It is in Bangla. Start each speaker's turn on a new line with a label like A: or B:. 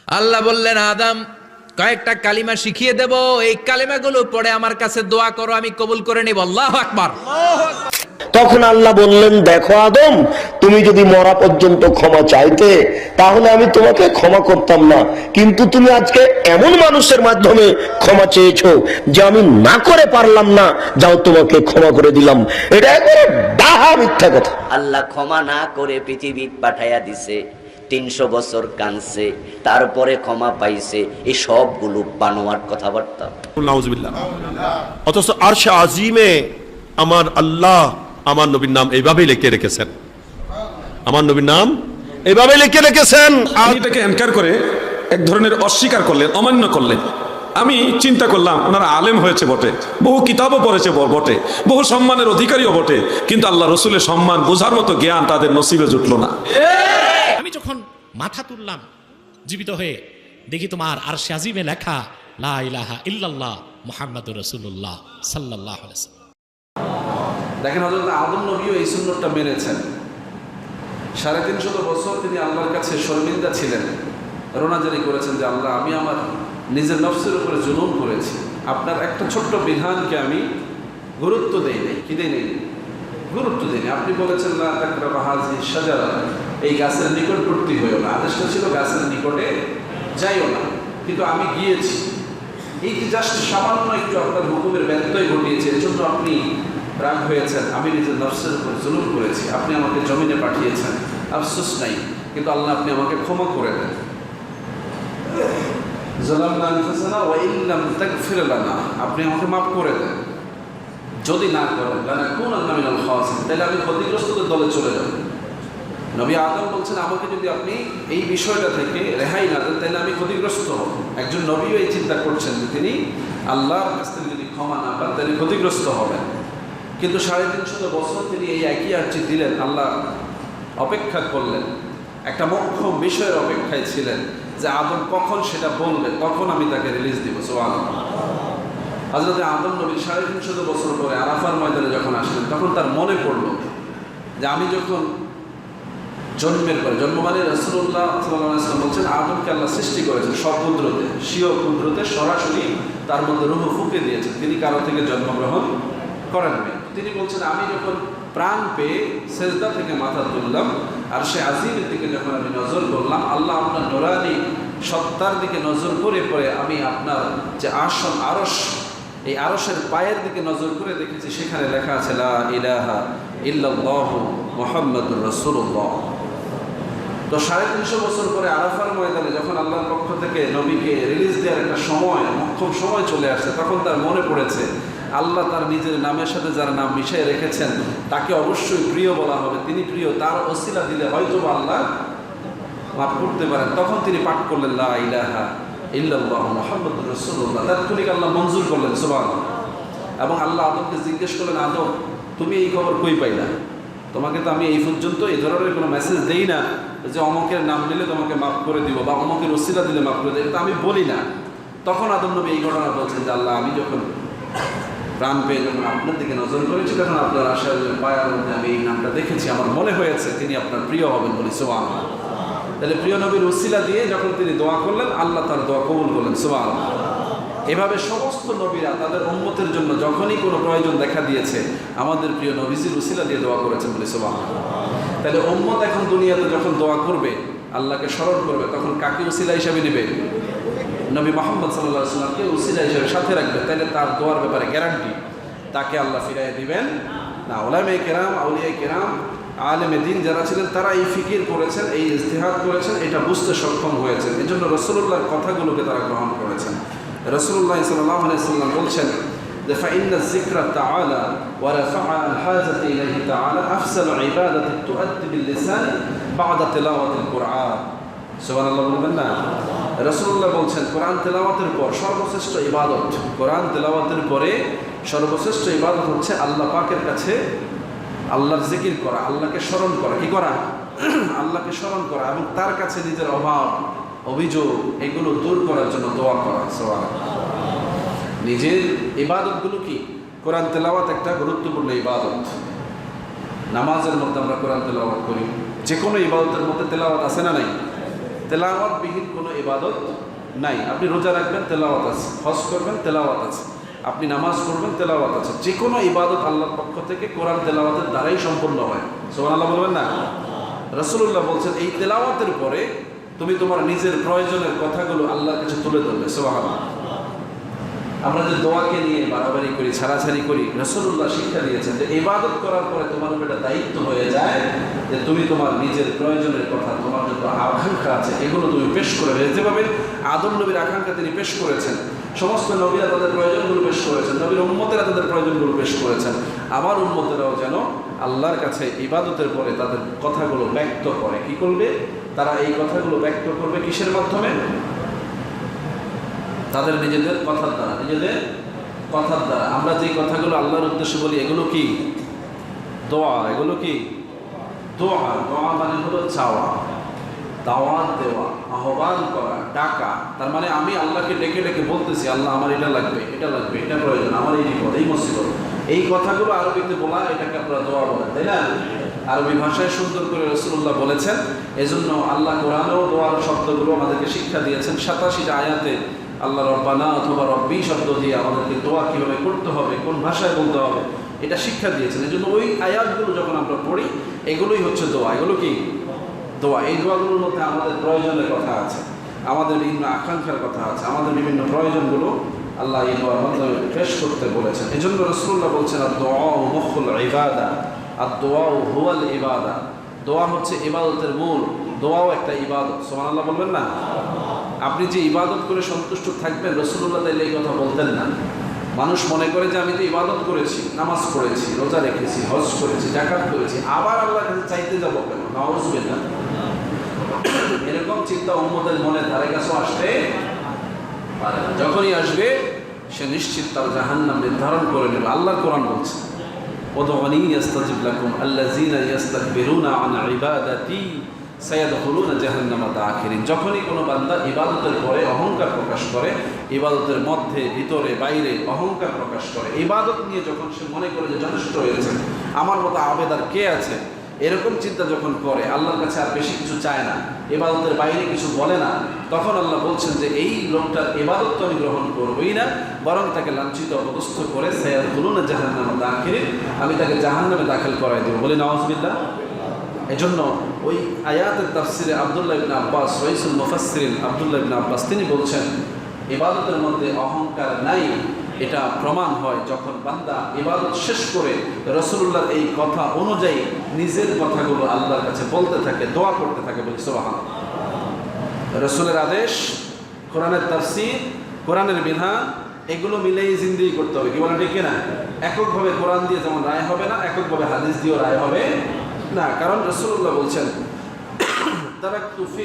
A: আল্লাহ বললেন, আদম কয়েকটা কালিমা শিখিয়ে দেব, এই কালিমাগুলো পড়ে আমার কাছে দোয়া করো, আমি কবুল করে নিব। আল্লাহু আকবার।
B: তখন আল্লাহ বললেন, দেখো আদম, তুমি যদি মরা পর্যন্ত ক্ষমা চাইতে তাহলে আমি তোমাকে ক্ষমা করতাম না, কিন্তু তুমি আজকে এমন মানুষের মাধ্যমে ক্ষমা চেয়েছো যে আমি না করে পারলাম না, যাও তোমাকে ক্ষমা করে দিলাম। এটা একবারে ডাহা মিথ্যা কথা।
C: আল্লাহ ক্ষমা না করে পৃথিবী পাঠাইয়া দিছে, 300 বছর কাঁদছে, তারপরে ক্ষমা পাইছে। এই সবগুলো বানোয়ার কথাবার্তা।
D: নাউজুবিল্লাহ। অথচ আরশে আজিমে আমার আল্লাহ আমার নবীর নাম এইভাবেই লিখে রেখেছেন, আমার নবীর নাম এইভাবে লিখে রেখেছেন।
E: আর এটাকে এনকার করে এক ধরনের অস্বীকার করলেন, অমান্য করলেন। আমি চিন্তা করলাম, ওনারা আলেম হয়েছে বটে, বহু কিতাবও পড়েছে বটে, বহু সম্মানের অধিকারীও বটে, কিন্তু আল্লাহ রসুলের সম্মান বোঝার মতো জ্ঞান তাদের নসিবে জুটল না।
F: আমি যখন মাথা তুললাম জীবিত হয়ে, দেখি তোমার আরশে আজিমে লেখা লা ইলাহা ইল্লাল্লাহ মুহাম্মাদুর রাসূলুল্লাহ সাল্লাল্লাহু আলাইহি ওয়াসাল্লাম।
G: দেখেন, হযরত আদম নবীও এই সুন্নতটা মেনেছেন। 350 বছর তিনি আল্লাহর কাছে শর্মিন্দা ছিলেন, রোনাজারি করেছেন যে আল্লাহ, আমি আমার নিজের নফসের উপরে জুলুম করেছি, আপনার একটা ছোট্ট বিধানকে আমি গুরুত্ব দেই নাই। কি দেই নাই? গুরুত্ব দেই নাই। আপনি বলেছেন লা তাকরাবু হাযিহি শাজারা, এই গাছের নিকটবর্তী হইও না। আদেশটা ছিল গাছের নিকটে যাইও না, কিন্তু আমি গিয়েছি। এই যে জাস্ট সামান্য একটু আপনার হুকুমের ব্যত্যয় ঘটিয়েছে, এজন্য আপনি রাগ হয়েছেন। আমি নিজের নফসের উপর জুলুম করেছি, আপনি আমাকে জমিনে পাঠিয়েছেন, আফসোস নাই, কিন্তু আল্লাহ আপনি আমাকে ক্ষমা করে দেন। যালামনা আনফুসানা ওয়া ইন লাম তাগফির লানা, আপনি আমাকে মাফ করে দেন। যদি না করেন লানাকুনান্না মিনাল খাসিরিন, তাহলে আমি ক্ষতিগ্রস্তদের দলে চলে যাব। নবী আদম বলছেন, আমাকে যদি আপনি এই বিষয়টা থেকে রেহাই না দেন তাহলে আমি ক্ষতিগ্রস্ত হব। একজন নবীও এই চিন্তা করছেন যে তিনি আল্লাহর কাছ থেকে যদি ক্ষমা না পান তাহলে ক্ষতিগ্রস্ত হবেন। কিন্তু 350 বছর তিনি এই একই আর্জি দিলেন। আল্লাহ অপেক্ষা করলেন, একটা মোক্ষম বিষয়ের অপেক্ষায় ছিলেন যে আদম কখন সেটা বলবে, তখন আমি তাকে রিলিজ দিব। সুবহানাল্লাহ। হযরত আদম নবী 350 বছর পরে আরাফার ময়দানে যখন আসলেন, তখন তার মনে পড়ল যে আমি যখন জন্মের পরে, জন্ম মানে রাসূলুল্লাহ সাল্লাল্লাহু আলাইহি ওয়াসাল্লাম বলছেন, আদমকে আল্লাহ সৃষ্টি করেছেন সকুদরতে, স্বীয় কুদরতে, সরাসরি তার মধ্যে রূহ ফুঁকে দিয়েছেন, তিনি কারো থেকে জন্মগ্রহণ করেননি। তিনি বলছেন, আমি যখন প্রাণ পেয়ে সেজদা থেকে মাথা তুললাম, আর সে আজিমের দিকে যখন আমি নজর করলাম, আল্লাহ আপনার নুরানি সত্তার দিকে নজর করে পরে আমি আপনার যে আসন আরশ, এই আরশের পায়ের দিকে নজর করে দেখেছি সেখানে লেখা আছে লা ইলাহা ইল্লাল্লাহু মুহাম্মাদুর রাসূলুল্লাহ। তো 350 বছর পরে আরাফার ময়দানে যখন আল্লাহর পক্ষ থেকে নবীকে রিলিজ দেওয়ার একটা সময়, মোক্ষম সময় চলে আসছে, তখন তার মনে পড়েছে আল্লাহ তার নিজের নামের সাথে যার নাম মিশিয়ে রেখেছেন তাকে অবশ্যই প্রিয় বলা হবে, তিনি প্রিয়, তার ওসিলা দিলে হয়তো আল্লাহ মাফ করতে পারেন। তখন তিনি পাঠ করলেন লা ইলাহা ইল্লাল্লাহু মুহাম্মাদুর রাসূলুল্লাহ। তাৎক্ষণিক আল্লাহ মঞ্জুর করলেন, সুবহানাল্লাহ। এবং আল্লাহ আদমকে জিজ্ঞেস করলেন, আদম, তুমি এই খবর কই পাইলা? তোমাকে তো আমি এই পর্যন্ত এই ধরনের কোনো মেসেজ দেই না যে অমকের নাম নিলে তোমাকে মাফ করে দিব বা অমকের ওসিলা দিলে মাফ করে দেব, এটা আমি বলি না। তখন আদম নবী এই ঘটনা বলছেন যে আল্লাহ, আমি যখন প্রাণ পেয়ে যখন আপনার দিকে নজর করেছি, তখন আপনার আশার পায়ার মধ্যে আমি এই নামটা দেখেছি, আমার মনে হয়েছে তিনি আপনার প্রিয় হবেন বলি। সুবহানাল্লাহ। তাহলে প্রিয় নবীর ওসিলা দিয়ে যখন তিনি দোয়া করলেন, আল্লাহ তার দোয়া কবুল করলেন। সুবহানাল্লাহ। এভাবে সমস্ত নবীরা তাদের উম্মতের জন্য যখনই কোনো প্রয়োজন দেখা দিয়েছে, আমাদের প্রিয় নবীজির ওসিলা দিয়ে দোয়া করেছেন বলি। সুবহানাল্লাহ। তাহলে উম্মত এখন দুনিয়াতে যখন দোয়া করবে, আল্লাহকে স্মরণ করবে, তখন কাকে ওসিলা হিসাবে নেবে? নবী মুহাম্মদ সাল্লাল্লাহু আলাইহি ওয়াসাল্লামকে ওসিলা হিসেবে সাথে রাখবে, তাহলে তার দোয়ার ব্যাপারে গ্যারান্টি তাকে আল্লাহ ফিরাইয়ে দিবেন না। উলামায়ে কেরাম, আউলিয়ায়ে কেরাম, আলেমে দিন যারা ছিলেন, তারা এই ফিকির করেছেন, এই ইজতিহাদ করেছেন, এটা বুঝতে সক্ষম হয়েছেন, এজন্য রাসূলুল্লাহর কথাগুলোকে তারা গ্রহণ করেছেন। রাসূলুল্লাহ সাল্লাল্লাহু আলাইহি ওয়াসাল্লাম বলছেন যে ফাইন্না যিকরা তাআলা ওয়া রাফআ আল হাজাতি ইলাইহি তাআলা আফসালু ইবাদাতি তুআদ্দি বিল লিসান বা'দা তিলাওয়াতিল কুরআন। সুবহানাল্লাহ বলবেন না? রাসূলুল্লাহ বলছেন, কোরআন তেলাওয়াতের পর সর্বশ্রেষ্ঠ ইবাদত, কোরআন তেলাওয়াতের পরে সর্বশ্রেষ্ঠ ইবাদত হচ্ছে আল্লাহ পাকের কাছে আল্লাহর জিকির করা, আল্লাহকে স্মরণ করা। কি করা? আল্লাহকে স্মরণ করা এবং তার কাছে নিজের অভাব, অভিযোগ এগুলো দূর করার জন্য দোয়া করা। সুবহানাল্লাহ। নিজের ইবাদতগুলো কি? কোরআন তেলাওয়াত একটা গুরুত্বপূর্ণ ইবাদত। নামাজের মধ্যে আমরা কোরআন তেলাওয়াত করি, যে কোনো ইবাদতের মধ্যে তেলাওয়াত আছে না নাই? তেলাওয়াতবিহীন কোনো ইবাদত নাই। আপনি রোজা রাখবেন, তেলাওয়াত আছে। হজ করবেন, তেলাওয়াত আছে। আপনি নামাজ পড়বেন, তেলাওয়াত আছে। যে কোনো ইবাদত আল্লাহর পক্ষ থেকে কোরআন তেলাওয়াতের দ্বারাই সম্পূর্ণ হয়। সুবহানাল্লাহ বলবেন না? রাসূলুল্লাহ বলছেন এই তেলাওয়াতের পরে তুমি তোমার নিজের প্রয়োজনের কথাগুলো আল্লাহর কাছে তুলে ধরবে। সুবহানাল্লাহ। আমরা যে দোয়াকে নিয়ে বাড়াবাড়ি করি, ছাড়াছাড়ি করি, রাসূলুল্লাহ শিক্ষা দিয়েছেন যে ইবাদত করার পরে তোমার উপর একটা দায়িত্ব হয়ে যায় যে তুমি তোমার নিজের প্রয়োজনের কথা, তোমার যত আকাঙ্ক্ষা আছে এগুলো তুমি পেশ করবে। যেভাবে আদম নবীর আকাঙ্ক্ষা তিনি পেশ করেছেন, সমস্ত নবীরা তাদের প্রয়োজনগুলো পেশ করেছেন, নবীর উম্মতেরা তাদের প্রয়োজনগুলো পেশ করেছেন, আমার উম্মতেরাও যেন আল্লাহর কাছে ইবাদতের পরে তাদের কথাগুলো ব্যক্ত করে। কি করবে তারা? এই কথাগুলো ব্যক্ত করবে কিসের মাধ্যমে? তাদের নিজেদের কথার দ্বারা, নিজেদের কথার দ্বারা। আমরা যে কথাগুলো আল্লাহর উদ্দেশ্যে বলি এগুলো কি? দোয়া। এগুলো কি? দোয়া। দোয়া মানে হলো চাওয়া, দাওয়াত দেওয়া, আহ্বান করা, ডাকা। তার মানে আমি আল্লাহকে ডেকে ডেকে বলতেছি, আল্লাহ আমার এটা লাগবে, এটা লাগবে, এটা প্রয়োজন, আমার এই বিপদ, এই মুসিবত। এই কথাগুলো আরবিতে বলা, এটাকে আপনারা দোয়া বলেন, তাই না? আরবি ভাষায় সুন্দর করে রাসূলুল্লাহ বলেছেন। এজন্য আল্লাহ কোরআনেও দোয়ার শব্দগুলো আমাদেরকে শিক্ষা দিয়েছেন। 87টা আয়াতে আল্লাহ রব্বানা অথবা রব্বি শব্দ দিয়ে আমাদেরকে দোয়া কীভাবে করতে হবে, কোন ভাষায় বলতে হবে, এটা শিক্ষা দিয়েছেন। এই জন্য ওই আয়াতগুলো যখন আমরা পড়ি এগুলোই হচ্ছে দোয়া। এগুলো কি? দোয়া। এই দোয়াগুলোর মধ্যে আমাদের প্রয়োজনের কথা আছে, আমাদের বিভিন্ন আকাঙ্ক্ষার কথা আছে, আমাদের বিভিন্ন প্রয়োজনগুলো আল্লাহ এই দোয়ার মাধ্যমে পেশ করতে বলেছেন। এই জন্য রাসূলুল্লাহ বলছেন আদ-দুআ মুখুল ইবাদা, আদ-দুআ হুয়াল ইবাদা। দোয়া হচ্ছে ইবাদতের মূল। দোয়াও একটা ইবাদত। সুবহানাল্লাহ বলবেন না? আপনি যে ইবাদত করে সন্তুষ্ট থাকবেন, রাসূলুল্লাহ তাইলে এই কথা বলতেন না। মানুষ মনে করে যে আমি তো ইবাদত করেছি, নামাজ পড়েছি, রোজা রেখেছি, হজ করেছি, যাকাত করেছি, আবার আল্লাহর কাছে চাইতে যাবো কেন? নাউযুবিল্লাহ। এরকম চিন্তা উম্মতের মনে ধারে কাছে আসতে পারে না। যখনই আসবে সে নিশ্চিত তার জাহান্নাম নির্ধারণ করে নেবে। আল্লাহর কোরআন বলছে উদউনি ইয়াস্তাজিব লাকুম আল্লাযীনা ইয়াস্তাকবিরুনা আন ইবাদাতি সায়াদখুলুনা জাহান্নামা দাখিরিন। যখনই কোনো বান্দা ইবাদতের পরে অহংকার প্রকাশ করে, ইবাদতের মধ্যে ভিতরে বাইরে অহংকার প্রকাশ করে, ইবাদত নিয়ে যখন সে মনে করে যে যথেষ্ট হয়েছে, আমার মতো আবেদ আর কে আছে, এরকম চিন্তা যখন করে, আল্লাহর কাছে আর বেশি কিছু চায় না, ইবাদতের বাইরে কিছু বলে না, তখন আল্লাহ বলছেন যে এই লোকটার ইবাদত তো আমি গ্রহণ করবই না, বরং তাকে লাঞ্ছিত অপদস্থ করে সায়াদখুলুনা জাহান্নামা দাখিরিন, আমি তাকে জাহান্নামে দাখিল করাই দেব। বলি নাউযুবিল্লাহ। এজন্য ওই আয়াতের তাফসিরে আব্দুল্লাহ ইবনে আব্বাস, রাইসুল মুফাসসিরিন আব্দুল্লাহ ইবনে আব্বাস তিনি বলছেন ইবাদতের মধ্যে অহংকার নাই। এটা প্রমাণ হয় যখন বান্দা ইবাদত শেষ করে রাসূলুল্লাহর এই কথা অনুযায়ী নিজের কথাগুলো আল্লাহর কাছে বলতে থাকে, দোয়া করতে থাকে। বলি সুবহানাল্লাহ। রাসূলের আদেশ, কোরআনের তাফসীর, কোরআনের বিধান, এগুলো মিলেই জিন্দেগি করতে হবে। কি বলেন ঠিক কিনা? এককভাবে কোরআন দিয়ে যেমন রায় হবে না, এককভাবে হাদিস দিয়েও রায় হবে না। কারণ রাসূলুল্লাহ বলছেন তারাকতু ফিক